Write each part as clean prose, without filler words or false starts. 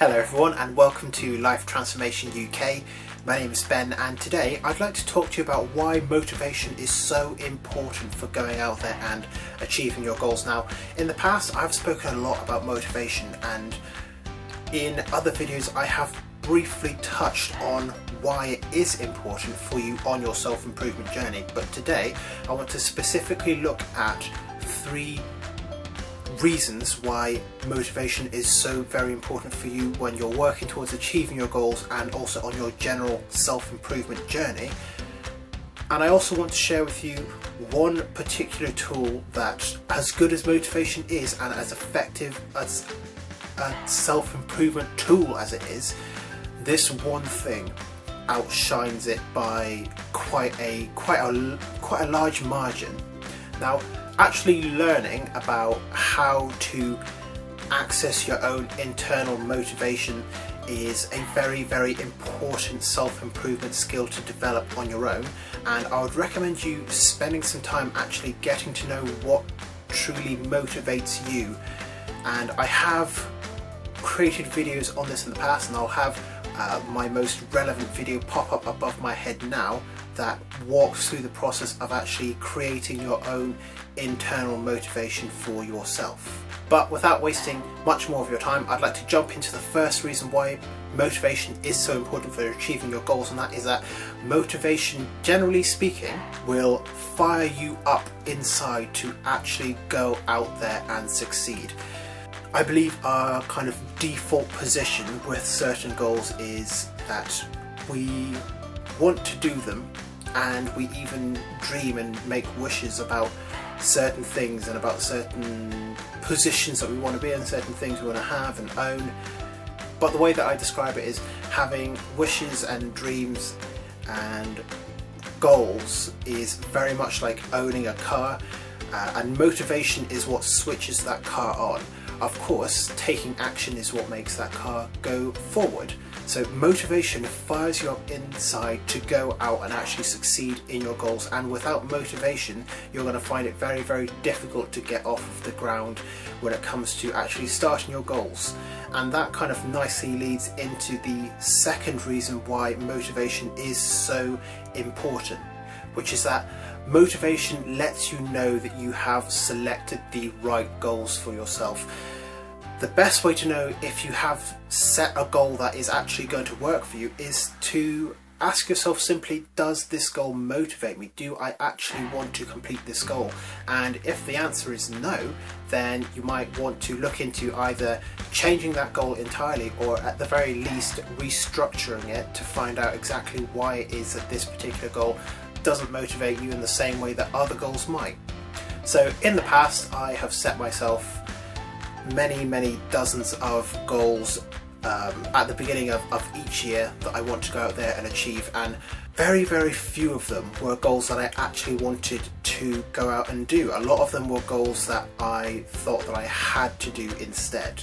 Hello everyone and welcome to Life Transformation UK. My name is Ben and today I'd like to talk to you about why motivation is so important for going out there and achieving your goals. Now, in the past I've spoken a lot about motivation, and in other videos I have briefly touched on why it is important for you on your self-improvement journey. But today I want to specifically look at 3 reasons why motivation is so very important for you when you're working towards achieving your goals and also on your general self-improvement journey. And I also want to share with you one particular tool that, as good as motivation is and as effective as a self-improvement tool as it is, this one thing outshines it by quite a large margin. Now, actually learning about how to access your own internal motivation is a very, very important self-improvement skill to develop on your own, and I would recommend you spending some time actually getting to know what truly motivates you. And I have created videos on this in the past, and I'll have my most relevant video pop up above my head now that walks through the process of actually creating your own internal motivation for yourself. But without wasting much more of your time, I'd like to jump into the first reason why motivation is so important for achieving your goals, and that is that motivation, generally speaking, will fire you up inside to actually go out there and succeed. I believe our kind of default position with certain goals is that we want to do them, and we even dream and make wishes about certain things and about certain positions that we want to be in, certain things we want to have and own. But the way that I describe it is having wishes and dreams and goals is very much like owning a car, and motivation is what switches that car on. Of course, taking action is what makes that car go forward. So motivation fires you up inside to go out and actually succeed in your goals, and without motivation you're going to find it very, very difficult to get off of the ground when it comes to actually starting your goals. And that kind of nicely leads into the second reason why motivation is so important, which is that motivation lets you know that you have selected the right goals for yourself. The best way to know if you have set a goal that is actually going to work for you is to ask yourself simply, does this goal motivate me? Do I actually want to complete this goal? And if the answer is no, then you might want to look into either changing that goal entirely, or at the very least restructuring it to find out exactly why it is that this particular goal doesn't motivate you in the same way that other goals might. So in the past I have set myself many dozens of goals at the beginning of each year that I want to go out there and achieve, and very few of them were goals that I actually wanted to go out and do. A lot of them were goals that I thought that I had to do instead.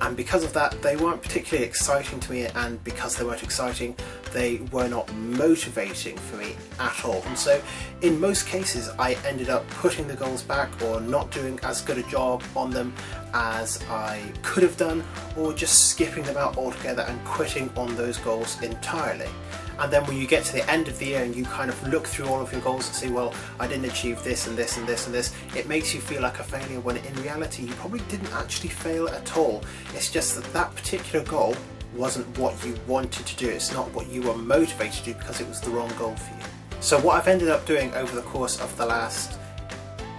And because of that, they weren't particularly exciting to me, and because they weren't exciting, they were not motivating for me at all. And so in most cases I ended up putting the goals back, or not doing as good a job on them as I could have done, or just skipping them out altogether and quitting on those goals entirely. And then when you get to the end of the year and you kind of look through all of your goals and say, well, I didn't achieve this and this and this and this, it makes you feel like a failure, when in reality you probably didn't actually fail at all. It's just that that particular goal wasn't what you wanted to do. It's not what you were motivated to do, because it was the wrong goal for you. So what I've ended up doing over the course of the last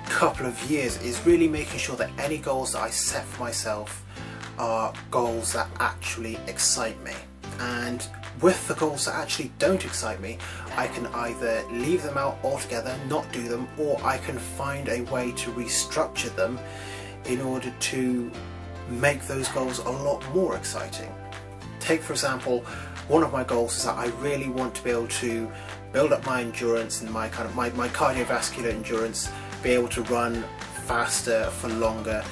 couple of years is really making sure that any goals that I set for myself are goals that actually excite me. And with the goals that actually don't excite me, I can either leave them out altogether, not do them, or I can find a way to restructure them in order to make those goals a lot more exciting. Take, for example, one of my goals is that I really want to be able to build up my endurance and my cardiovascular endurance, be able to run faster for longer,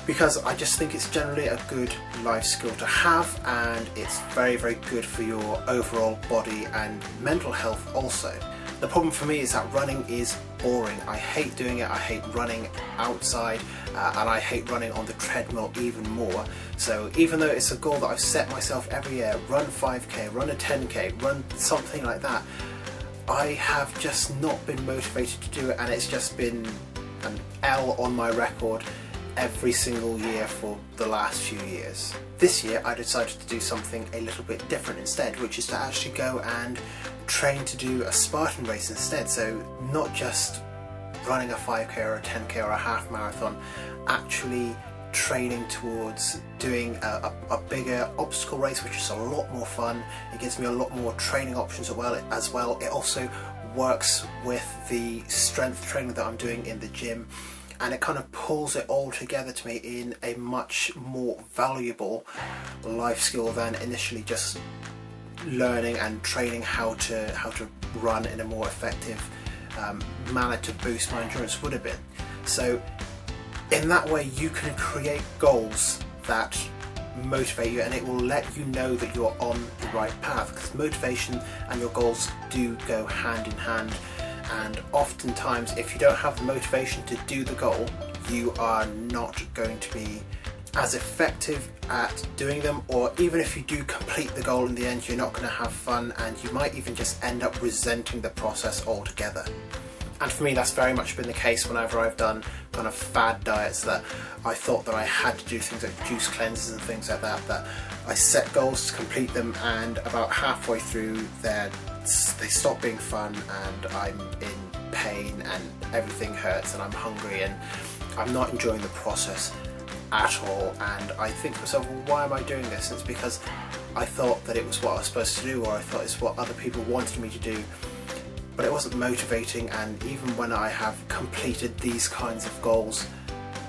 because I just think it's generally a good life skill to have, and it's very good for your overall body and mental health also. The problem for me is that running is boring. I hate doing it. I hate running outside and I hate running on the treadmill even more. So even though it's a goal that I've set myself every year, run 5k, run a 10k, run something like that, I have just not been motivated to do it, and it's just been an L on my record every single year for the last few years. This year I decided to do something a little bit different instead, which is to actually go and train to do a Spartan race instead. So not just running a 5k or a 10k or a half marathon, actually training towards doing a bigger obstacle race, which is a lot more fun. It gives me a lot more training options as well. It also works with the strength training that I'm doing in the gym, and it kind of pulls it all together to me in a much more valuable life skill than initially just learning and training how to run in a more effective manner to boost my endurance would have been. So in that way you can create goals that motivate you, and it will let you know that you're on the right path, because motivation and your goals do go hand in hand. And oftentimes if you don't have the motivation to do the goal, you are not going to be as effective at doing them, or even if you do complete the goal in the end, you're not going to have fun, and you might even just end up resenting the process altogether. And for me that's very much been the case whenever I've done kind of fad diets, that I thought that I had to do things like juice cleanses and things like that I set goals to complete them, and about halfway through they stop being fun and I'm in pain and everything hurts and I'm hungry and I'm not enjoying the process at all. And I think to myself, well, why am I doing this? And it's because I thought that it was what I was supposed to do, or I thought it's what other people wanted me to do, but it wasn't motivating. And even when I have completed these kinds of goals,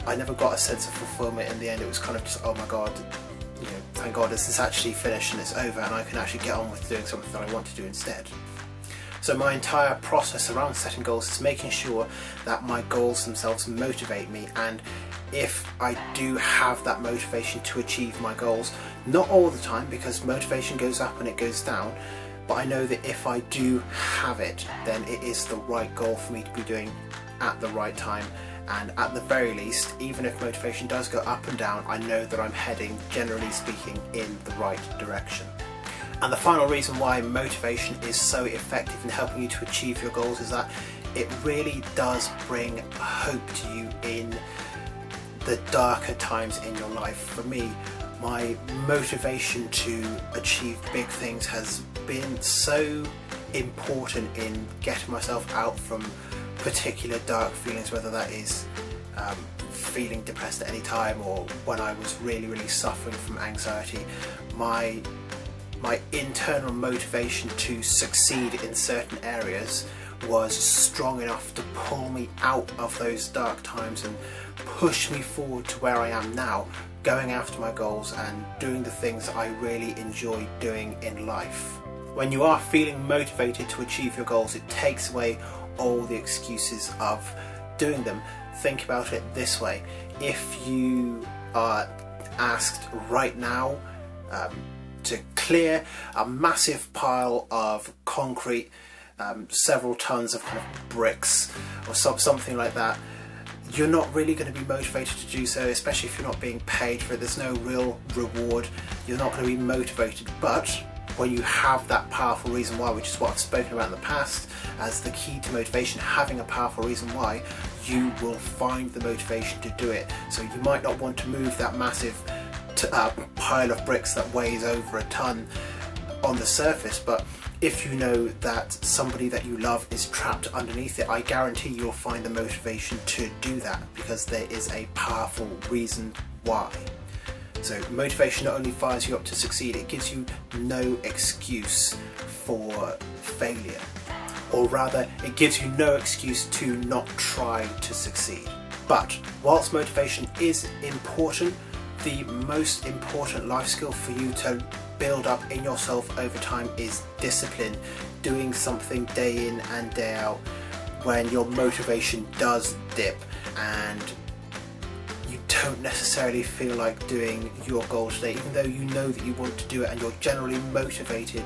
I never got a sense of fulfillment in the end. It was kind of just, oh my god, you know, thank god this is actually finished and it's over, and I can actually get on with doing something that I want to do instead. So my entire process around setting goals is making sure that my goals themselves motivate me, and if I do have that motivation to achieve my goals, not all the time because motivation goes up and it goes down, but I know that if I do have it, then it is the right goal for me to be doing at the right time. And at the very least, even if motivation does go up and down, I know that I'm heading, generally speaking, in the right direction. And the final reason why motivation is so effective in helping you to achieve your goals is that it really does bring hope to you in the darker times in your life. For me, my motivation to achieve big things has been so important in getting myself out from particular dark feelings, whether that is feeling depressed at any time, or when I was really suffering from anxiety. My internal motivation to succeed in certain areas was strong enough to pull me out of those dark times and push me forward to where I am now, going after my goals and doing the things that I really enjoy doing in life. When you are feeling motivated to achieve your goals, it takes away all the excuses of doing them. Think about it this way: if you are asked right now to clear a massive pile of concrete, several tons of kind of bricks or something like that, you're not really going to be motivated to do so, especially if you're not being paid for it. There's no real reward. You're not going to be motivated. But when you have that powerful reason why, which is what I've spoken about in the past as the key to motivation, having a powerful reason why, you will find the motivation to do it. So you might not want to move that massive pile of bricks that weighs over a ton on the surface, but if you know that somebody that you love is trapped underneath it, I guarantee you'll find the motivation to do that, because there is a powerful reason why. So motivation not only fires you up to succeed, it gives you no excuse for failure, or rather it gives you no excuse to not try to succeed. But whilst motivation is important, the most important life skill for you to build up in yourself over time is discipline, doing something day in and day out when your motivation does dip and you don't necessarily feel like doing your goal today, even though you know that you want to do it and you're generally motivated.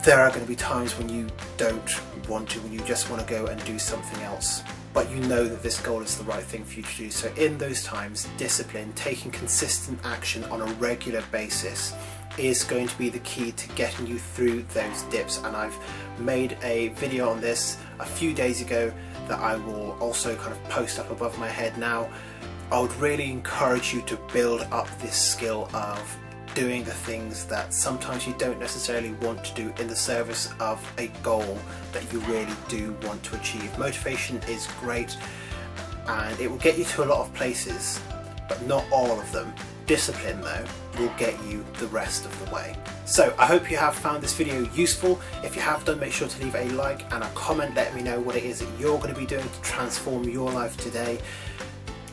there are going to be times when you don't want to, when you just want to go and do something else, but you know that this goal is the right thing for you to do. So in those times, discipline, taking consistent action on a regular basis is going to be the key to getting you through those dips. And I've made a video on this a few days ago that I will also kind of post up above my head now. I would really encourage you to build up this skill of doing the things that sometimes you don't necessarily want to do in the service of a goal that you really do want to achieve. Motivation is great and it will get you to a lot of places, but not all of them. Discipline though will get you the rest of the way. So I hope you have found this video useful. If you have done, make sure to leave a like and a comment. Let me know what it is that you're going to be doing to transform your life today.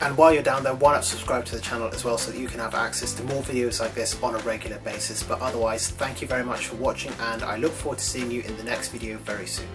And while you're down there, why not subscribe to the channel as well so that you can have access to more videos like this on a regular basis. But otherwise, thank you very much for watching and I look forward to seeing you in the next video very soon.